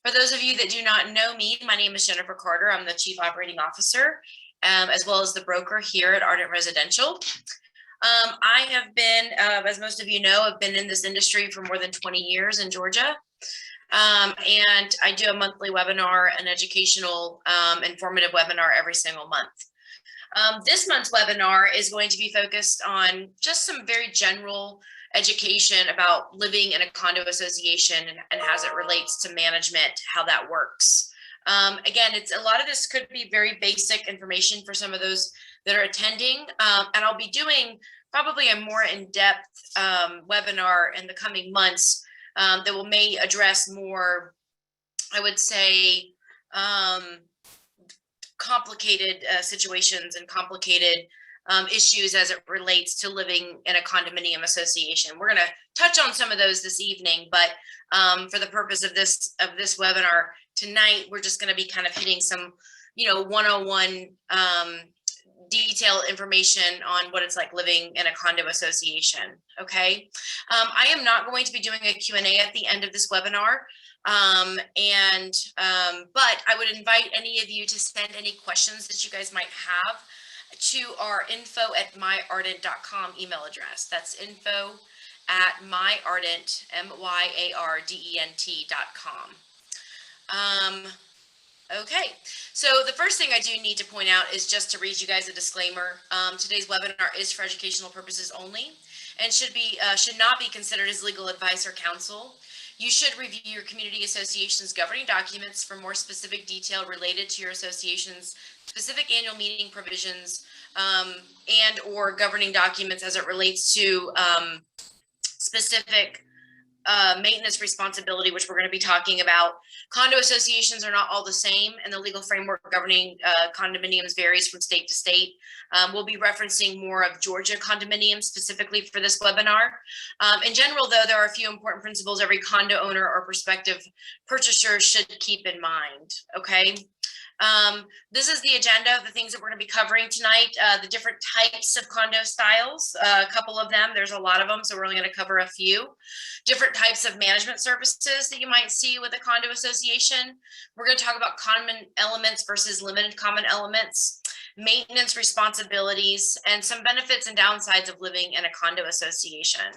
For those of you that do not know me, my name is Jennifer Carter. I'm the Chief Operating Officer, as well as the broker here at Ardent Residential. I have been, as most of you know, I've been in this industry for more than 20 years in Georgia. And I do a monthly webinar, an educational, informative webinar every single month. This month's webinar is going to be focused on just some very general education about living in a condo association and as it relates to management, how that works. Again, a lot of this could be very basic information for some of those that are attending, and I'll be doing probably a more in-depth webinar in the coming months that may address more, I would say, complicated situations and complicated issues as it relates to living in a condominium association. We're going to touch on some of those this evening, but for the purpose of this webinar tonight, we're just going to be kind of hitting some, one-on-one detailed information on what it's like living in a condo association. Okay. I am not going to be doing a Q&A at the end of this webinar. But I would invite any of you to send any questions that you guys might have to our info@myardent.com email address. That's info@myardent, myardent.com. Okay, so the first thing I do need to point out is just to read you guys a disclaimer. Today's webinar is for educational purposes only and should not be considered as legal advice or counsel. You should review your community association's governing documents for more specific detail related to your association's specific annual meeting provisions and or governing documents as it relates to specific maintenance responsibility, which we're going to be talking about. Condo associations are not all the same, and the legal framework governing condominiums varies from state to state. We'll be referencing more of Georgia condominiums specifically for this webinar. In general, though, there are a few important principles every condo owner or prospective purchaser should keep in mind. Okay. This is the agenda of the things that we're going to be covering tonight, the different types of condo styles, a couple of them, there's a lot of them, so we're only going to cover a few. Different types of management services that you might see with a condo association. We're going to talk about common elements versus limited common elements, maintenance responsibilities, and some benefits and downsides of living in a condo association.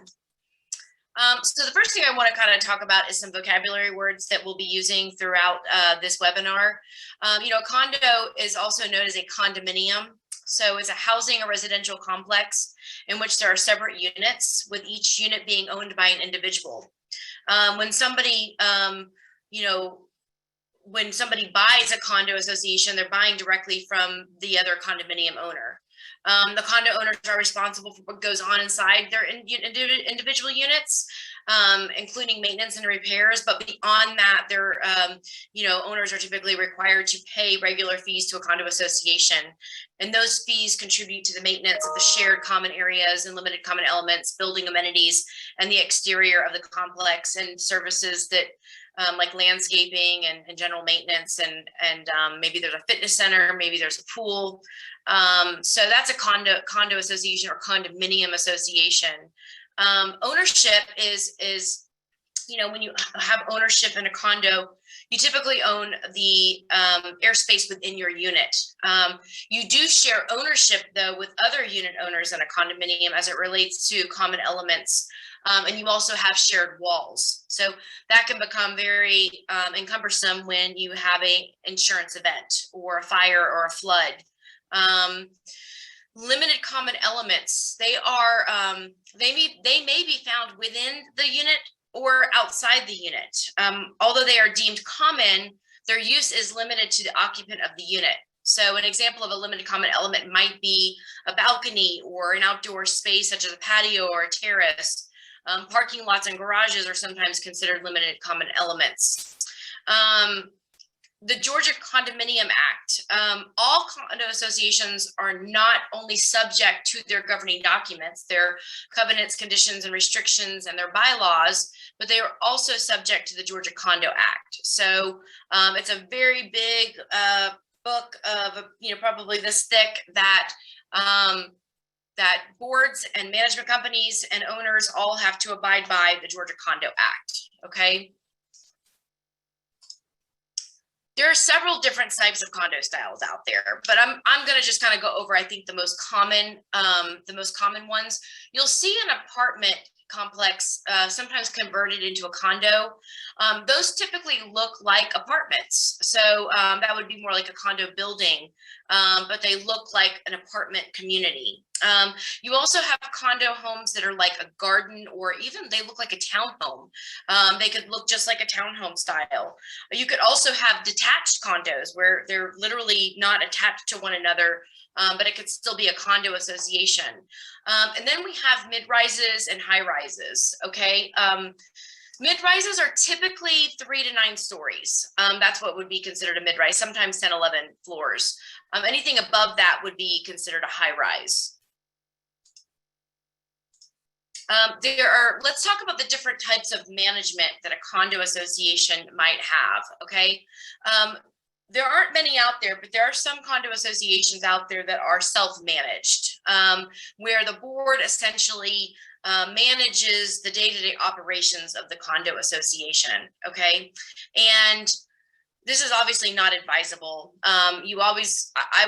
So the first thing I want to kind of talk about is some vocabulary words that we'll be using throughout this webinar. A condo is also known as a condominium. So it's a housing or residential complex in which there are separate units, with each unit being owned by an individual. When somebody buys a condo association, they're buying directly from the other condominium owner. The condo owners are responsible for what goes on inside their individual units, including maintenance and repairs. But beyond that, their owners are typically required to pay regular fees to a condo association, and those fees contribute to the maintenance of the shared common areas and limited common elements, building amenities, and the exterior of the complex, and services that like landscaping and general maintenance, and maybe there's a fitness center, maybe there's a pool. So that's a condo association or condominium association. Ownership is when you have ownership in a condo, you typically own the airspace within your unit. You do share ownership, though, with other unit owners in a condominium as it relates to common elements. And you also have shared walls. So that can become very encumbersome when you have an insurance event or a fire or a flood. Limited common elements, they may be found within the unit or outside the unit. Although they are deemed common, their use is limited to the occupant of the unit. So an example of a limited common element might be a balcony or an outdoor space such as a patio or a terrace. Parking lots and garages are sometimes considered limited common elements. The Georgia Condominium Act, all condo associations are not only subject to their governing documents, their covenants, conditions, and restrictions, and their bylaws, but they are also subject to the Georgia Condo Act. So it's a very big book of, probably this thick, that boards and management companies and owners all have to abide by the Georgia Condo Act, okay? There are several different types of condo styles out there, but I'm going to just kind of go over, I think, the most common ones. You'll see an apartment complex sometimes converted into a condo. Those typically look like apartments. So that would be more like a condo building, but they look like an apartment community. You also have condo homes that are like a garden, or even they look like a townhome. They could look just like a townhome style. You could also have detached condos where they're literally not attached to one another, but it could still be a condo association. And then we have mid-rises and high-rises, okay? Mid-rises are typically 3 to 9 stories. That's what would be considered a mid-rise, sometimes 10, 11 floors. Anything above that would be considered a high-rise. Let's talk about the different types of management that a condo association might have, okay? There aren't many out there, but there are some condo associations out there that are self-managed, where the board essentially manages the day-to-day operations of the condo association, okay? And this is obviously not advisable. I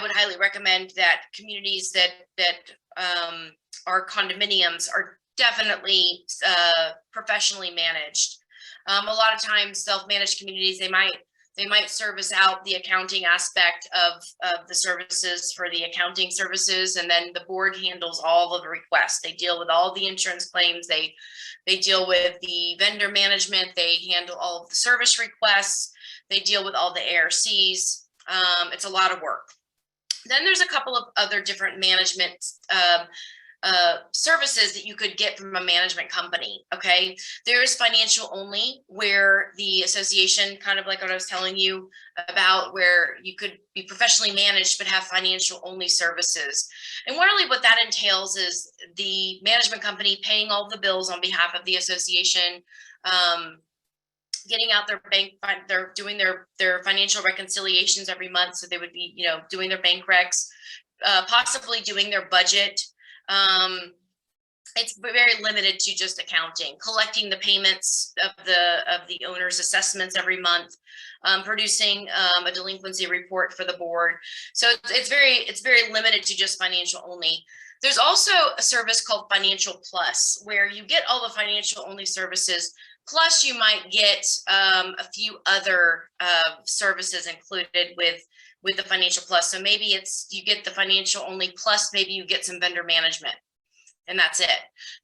would highly recommend that communities that are condominiums are definitely professionally managed. A lot of times self-managed communities, they might service out the accounting aspect of the services for the accounting services, and then the board handles all of the requests. They deal with all the insurance claims, they deal with the vendor management, they handle all of the service requests, they deal with all the ARCs. It's a lot of work. Then there's a couple of other different management services that you could get from a management company, okay? There's financial only, where the association, kind of like what I was telling you about, where you could be professionally managed but have financial only services. And really what that entails is the management company paying all the bills on behalf of the association, getting out their bank, they're doing their financial reconciliations every month, so they would be, doing their bank recs, possibly doing their budget. It's very limited to just accounting, collecting the payments of the owner's assessments every month, producing a delinquency report for the board. So it's very limited to just financial only. There's also a service called Financial Plus, where you get all the financial only services, plus you might get a few other services included with the Financial Plus. So maybe you get the financial only, plus maybe you get some vendor management, and that's it.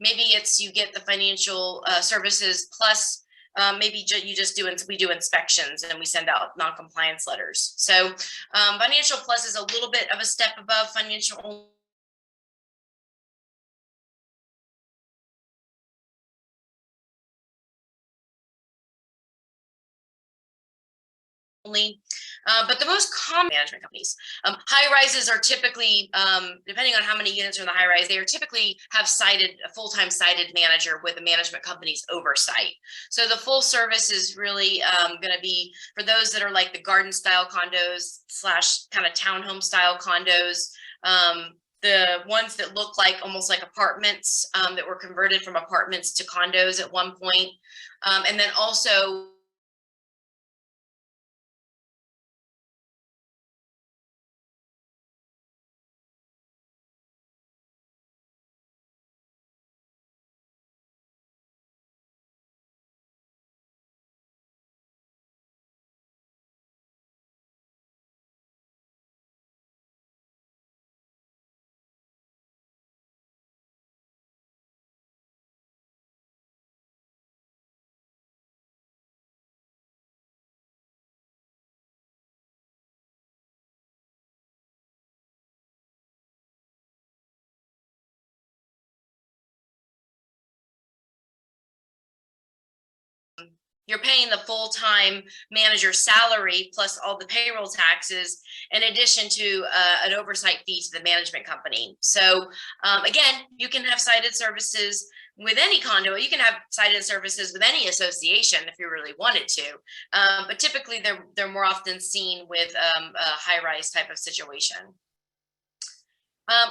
Maybe you get the financial services, plus maybe we do inspections and we send out non-compliance letters. So Financial Plus is a little bit of a step above financial only. But the most common management companies, high rises are typically, depending on how many units are in the high rise, they are typically have a full-time sited manager with the management company's oversight. So the full service is really going to be for those that are like the garden style condos / kind of townhome style condos. The ones that look like almost like apartments that were converted from apartments to condos at one point. And then also you're paying the full-time manager salary plus all the payroll taxes, in addition to an oversight fee to the management company. So again, you can have sited services with any condo. You can have sited services with any association if you really wanted to, but typically they're more often seen with a high-rise type of situation.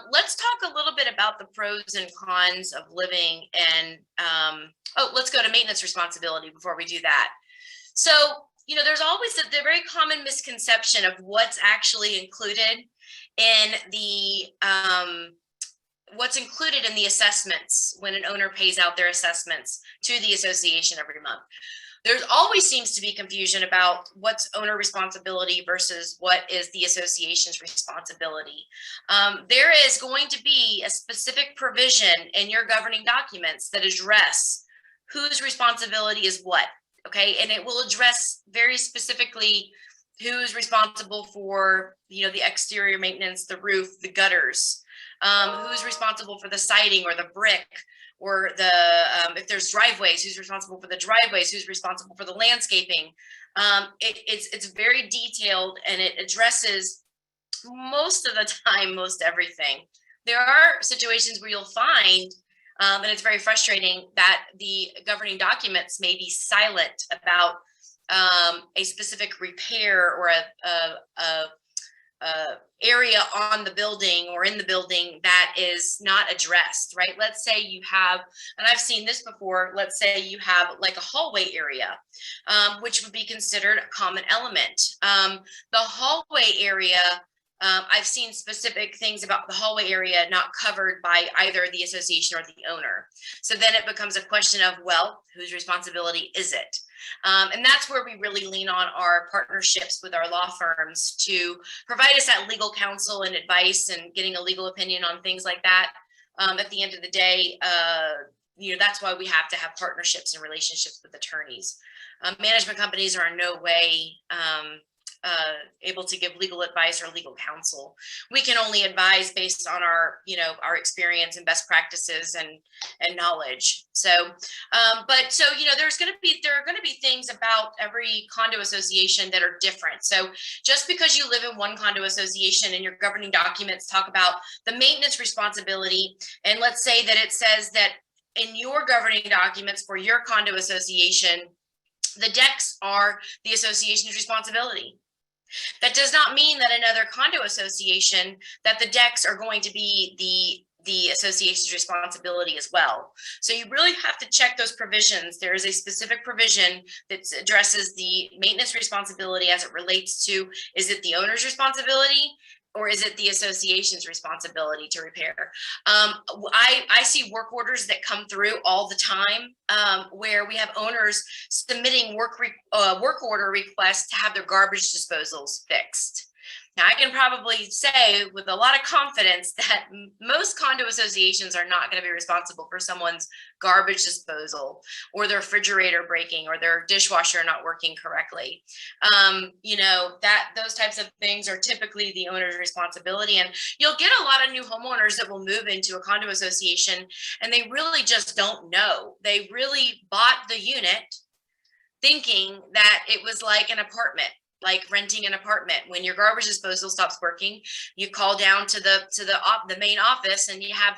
Let's talk a little bit about the pros and cons of living and let's go to maintenance responsibility before we do that. So, there's always the very common misconception of what's actually included in the assessments when an owner pays out their assessments to the association every month. There always seems to be confusion about what's owner responsibility versus what is the association's responsibility. There is going to be a specific provision in your governing documents that address whose responsibility is what, okay? And it will address very specifically who's responsible for, the exterior maintenance, the roof, the gutters, who's responsible for the siding or the brick, or if there's driveways, who's responsible for the driveways, who's responsible for the landscaping. It's very detailed, and it addresses most of the time, most everything. There are situations where you'll find, and it's very frustrating, that the governing documents may be silent about a specific repair or a area on the building or in the building that is not addressed, right? Let's say you have, and I've seen this before, let's say you have like a hallway area, which would be considered a common element. The hallway area, I've seen specific things about the hallway area not covered by either the association or the owner. So then it becomes a question of, well, whose responsibility is it? And that's where we really lean on our partnerships with our law firms to provide us that legal counsel and advice and getting a legal opinion on things like that. At the end of the day, that's why we have to have partnerships and relationships with attorneys. Management companies are in no way able to give legal advice or legal counsel. We can only advise based on our experience and best practices and knowledge. So, there are going to be things about every condo association that are different. So just because you live in one condo association and your governing documents talk about the maintenance responsibility, and let's say that it says that in your governing documents for your condo association, the decks are the association's responsibility. That does not mean that another condo association, that the decks are going to be the association's responsibility as well. So you really have to check those provisions. There is a specific provision that addresses the maintenance responsibility as it relates to, is it the owner's responsibility, or is it the association's responsibility to repair? I see work orders that come through all the time, where we have owners submitting work order requests to have their garbage disposals fixed. Now, I can probably say with a lot of confidence that most condo associations are not going to be responsible for someone's garbage disposal or their refrigerator breaking or their dishwasher not working correctly. Those types of things are typically the owner's responsibility. And you'll get a lot of new homeowners that will move into a condo association and they really just don't know. They really bought the unit thinking that it was like an apartment, like renting an apartment. When your garbage disposal stops working, you call down to the main office and you have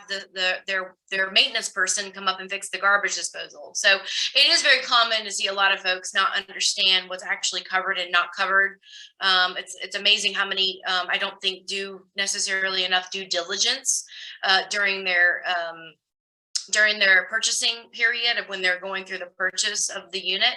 their maintenance person come up and fix the garbage disposal. So it is very common to see a lot of folks not understand what's actually covered and not covered. It's amazing how many I don't think do necessarily enough due diligence during their purchasing period of when they're going through the purchase of the unit.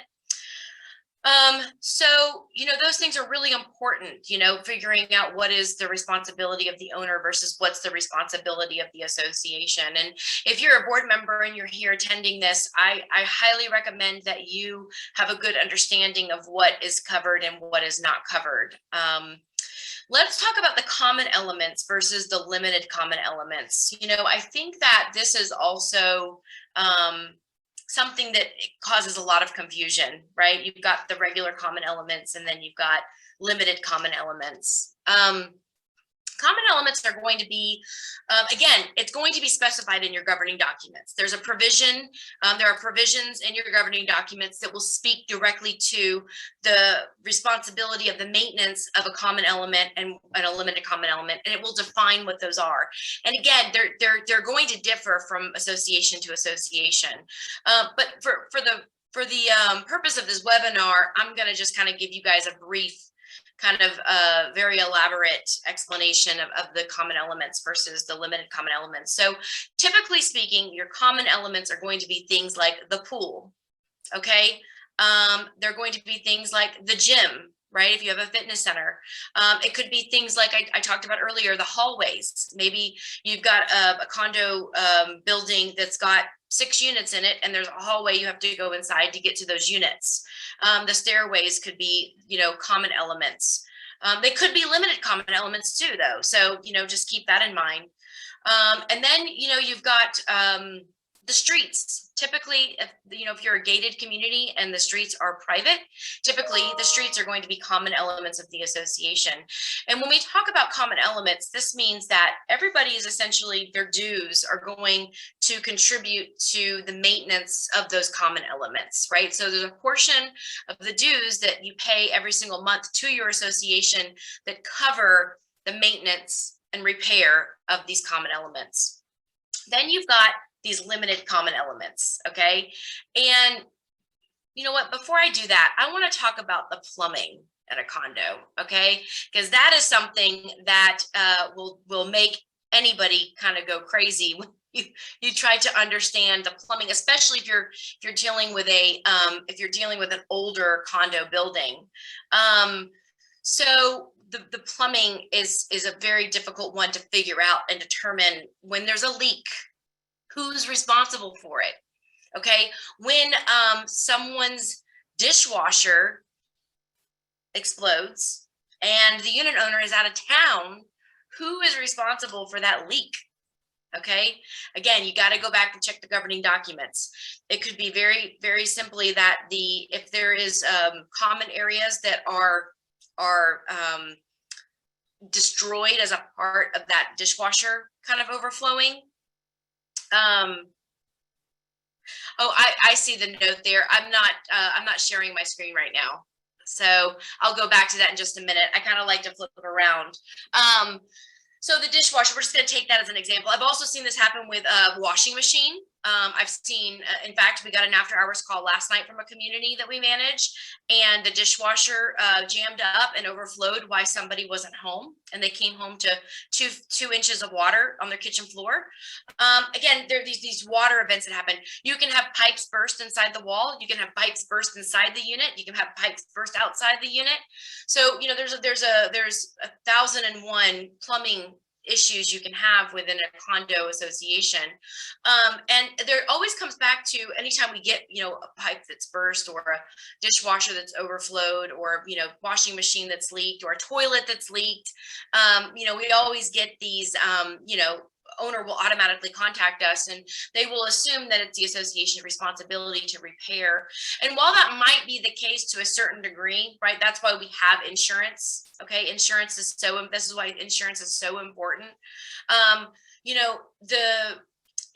Those things are really important, figuring out what is the responsibility of the owner versus what's the responsibility of the association. And if you're a board member and you're here attending this, I highly recommend that you have a good understanding of what is covered and what is not covered. Let's talk about the common elements versus the limited common elements. I think that this is also, something that causes a lot of confusion, right? You've got the regular common elements and then you've got limited common elements. Common elements are going to be, again, it's going to be specified in your governing documents. There's a provision, there are provisions in your governing documents that will speak directly to the responsibility of the maintenance of a common element and a limited common element, and it will define what those are. And again, they're going to differ from association to association. But for the purpose of this webinar, I'm going to just kind of give you guys a brief kind of a very elaborate explanation of the common elements versus the limited common elements. So typically speaking, your common elements are going to be things like the pool, okay? They're going to be things like the gym, right? If you have a fitness center, it could be things like I talked about earlier, the hallways. Maybe you've got a condo building that's got 6 units in it, and there's a hallway you have to go inside to get to those units. The stairways could be, common elements. They could be limited common elements too, though. So, just keep that in mind. And then, you've got the streets. Typically, if you're a gated community and the streets are private, typically the streets are going to be common elements of the association. And when we talk about common elements, this means that everybody is essentially, their dues are going to contribute to the maintenance of those common elements, right? So there's a portion of the dues that you pay every single month to your association that cover the maintenance and repair of these common elements. Then you've got these limited common elements, okay? And you know what, before I do that, I wanna talk about the plumbing at a condo, okay? Because that is something that will make anybody kind of go crazy when you try to understand the plumbing, especially if you're dealing with an older condo building. So the plumbing is a very difficult one to figure out and determine. When there's a leak, who's responsible for it? Okay, when someone's dishwasher explodes and the unit owner is out of town, who is responsible for that leak? Okay, again, you got to go back and check the governing documents. It could be very, very simply that if there is common areas that are destroyed as a part of that dishwasher kind of overflowing. Oh, I see the note there. I'm not sharing my screen right now, so I'll go back to that in just a minute. I kind of like to flip it around. So the dishwasher, we're just going to take that as an example. I've also seen this happen with a washing machine. I've seen, in fact, we got an after hours call last night from a community that we manage, and the dishwasher jammed up and overflowed while somebody wasn't home, and they came home to two inches of water on their kitchen floor. Again, there are these water events that happen. You can have pipes burst inside the wall. You can have pipes burst inside the unit. You can have pipes burst outside the unit. So, there's 1,001 plumbing issues you can have within a condo association. And there always comes back to, anytime we get, a pipe that's burst, or a dishwasher that's overflowed, or, washing machine that's leaked, or a toilet that's leaked, we always get these, owner will automatically contact us, and they will assume that it's the association's responsibility to repair. And while that might be the case to a certain degree, right, that's why we have insurance. Okay, insurance is this is why insurance is so important.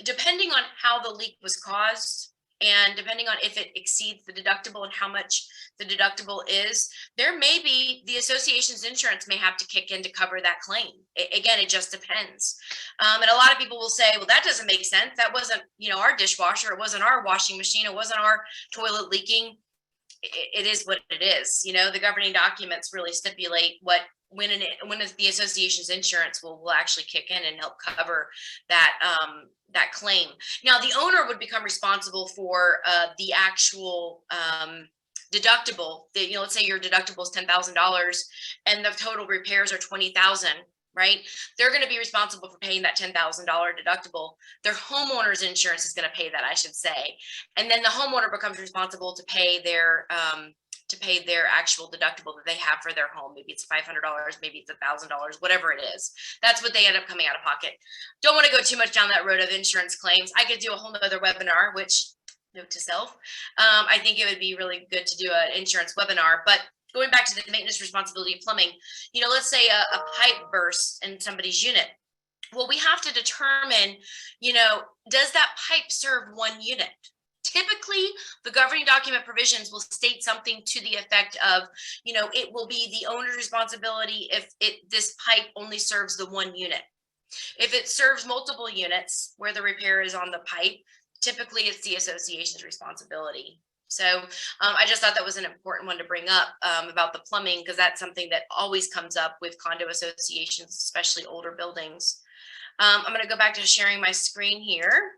Depending on how the leak was caused, and depending on if it exceeds the deductible and how much the deductible is, there may be, the association's insurance may have to kick in to cover that claim. Again, it just depends. And a lot of people will say, well, that doesn't make sense. That wasn't, our dishwasher. It wasn't our washing machine. It wasn't our toilet leaking. It is what it is. The governing documents really stipulate when the association's insurance will actually kick in and help cover that claim. Now, the owner would become responsible for the actual deductible. Let's say your deductible is $10,000 and the total repairs are $20,000. Right? They're going to be responsible for paying that $10,000 deductible. Their homeowner's insurance is going to pay that, I should say. And then the homeowner becomes responsible to pay their actual deductible that they have for their home. Maybe it's $500, maybe it's $1,000, whatever it is. That's what they end up coming out of pocket. Don't want to go too much down that road of insurance claims. I could do a whole nother webinar, which, note to self, I think it would be really good to do an insurance webinar. But going back to the maintenance responsibility of plumbing, let's say a pipe bursts in somebody's unit. Well, we have to determine, does that pipe serve one unit? Typically, the governing document provisions will state something to the effect of, it will be the owner's responsibility if this pipe only serves the one unit. If it serves multiple units where the repair is on the pipe, typically it's the association's responsibility. So I just thought that was an important one to bring up about the plumbing, because that's something that always comes up with condo associations, especially older buildings. I'm going to go back to sharing my screen here.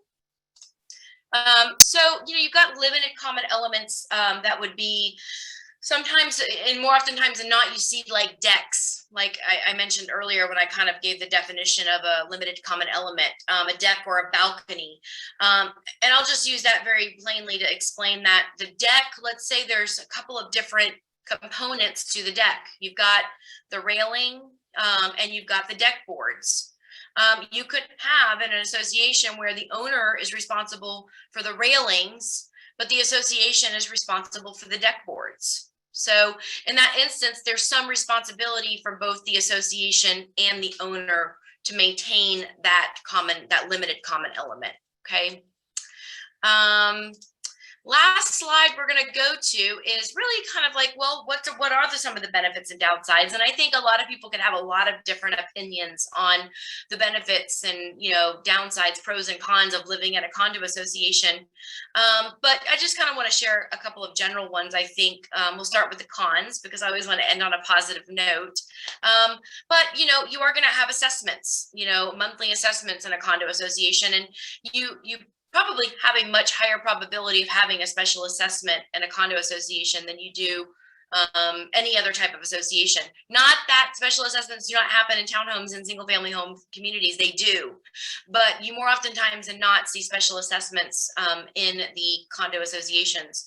So, you've got limited common elements that would be sometimes, and more oftentimes than not, you see like decks, like I mentioned earlier when I kind of gave the definition of a limited common element, a deck or a balcony. And I'll just use that very plainly to explain that the deck, let's say there's a couple of different components to the deck. You've got the railing and you've got the deck boards. You could have an association where the owner is responsible for the railings, but the association is responsible for the deck boards. So in that instance, there's some responsibility from both the association and the owner to maintain that limited common element. Okay. Last slide we're going to go to is really kind of like, well, what are some of the benefits and downsides? And I think a lot of people can have a lot of different opinions on the benefits and, downsides, pros and cons of living in a condo association. But I just kind of want to share a couple of general ones. I think we'll start with the cons because I always want to end on a positive note. But, you are going to have assessments, monthly assessments in a condo association, and you probably have a much higher probability of having a special assessment in a condo association than you do any other type of association. Not that special assessments do not happen in townhomes and single family home communities, they do, but you more oftentimes than not see special assessments in the condo associations.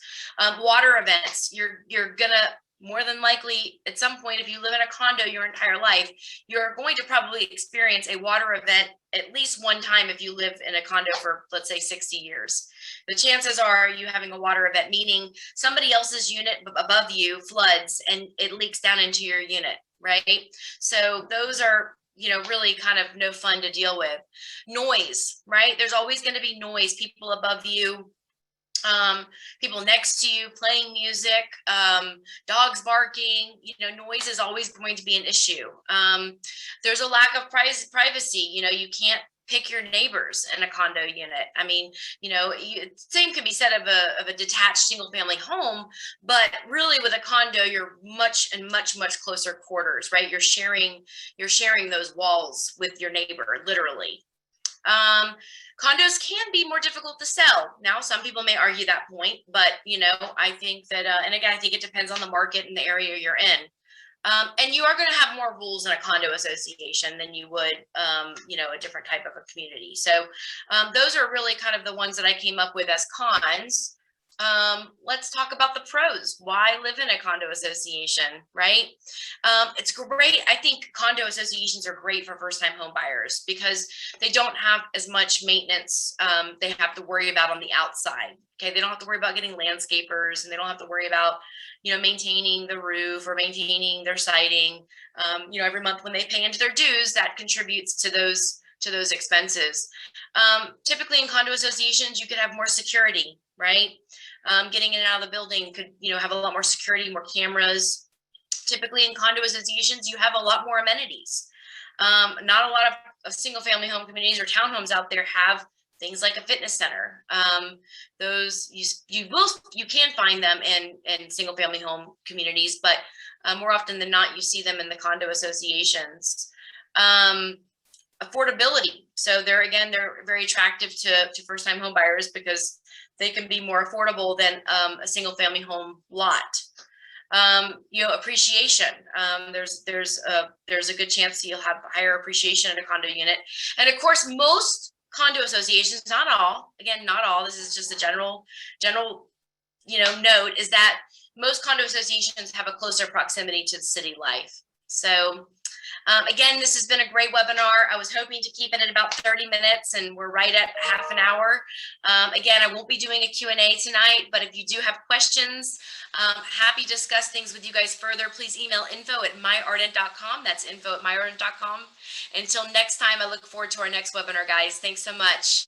Water events, you're gonna more than likely at some point, if you live in a condo your entire life, you're going to probably experience a water event at least one time if you live in a condo for, let's say, 60 years. The chances are you having a water event, meaning somebody else's unit above you floods and it leaks down into your unit, right? So those are really kind of no fun to deal with. Noise, right? There's always going to be noise, people above you, people next to you playing music, dogs barking, noise is always going to be an issue. There's a lack of privacy. You can't pick your neighbors in a condo unit. I mean, same could be said of a detached single family home, but really with a condo, you're much closer quarters, right? You're sharing those walls with your neighbor, literally. Condos can be more difficult to sell. Now, some people may argue that point, but I think that, and again, I think it depends on the market and the area you're in. And you are going to have more rules in a condo association than you would, a different type of a community. So those are really kind of the ones that I came up with as cons. Let's talk about the pros. Why live in a condo association, right? It's great. I think condo associations are great for first-time home buyers because they don't have as much maintenance they have to worry about on the outside. Okay, they don't have to worry about getting landscapers, and they don't have to worry about maintaining the roof or maintaining their siding. Every month when they pay into their dues, that contributes to those expenses. Typically in condo associations, you could have more security, right? Getting in and out of the building could, have a lot more security, more cameras. Typically in condo associations, you have a lot more amenities. Not a lot of single family home communities or townhomes out there have things like a fitness center. Those you can find them in single family home communities, but more often than not, you see them in the condo associations. Affordability. So they're very attractive to first-time home buyers because they can be more affordable than a single family home lot. Appreciation. There's a good chance you'll have higher appreciation in a condo unit. And of course, most condo associations, not all, this is just a general note, is that most condo associations have a closer proximity to the city life. So again, this has been a great webinar. I was hoping to keep it at about 30 minutes, and we're right at half an hour. Again, I won't be doing a Q&A tonight, but if you do have questions, happy to discuss things with you guys further. Please email info@myardent.com. That's info@myardent.com. Until next time, I look forward to our next webinar, guys. Thanks so much.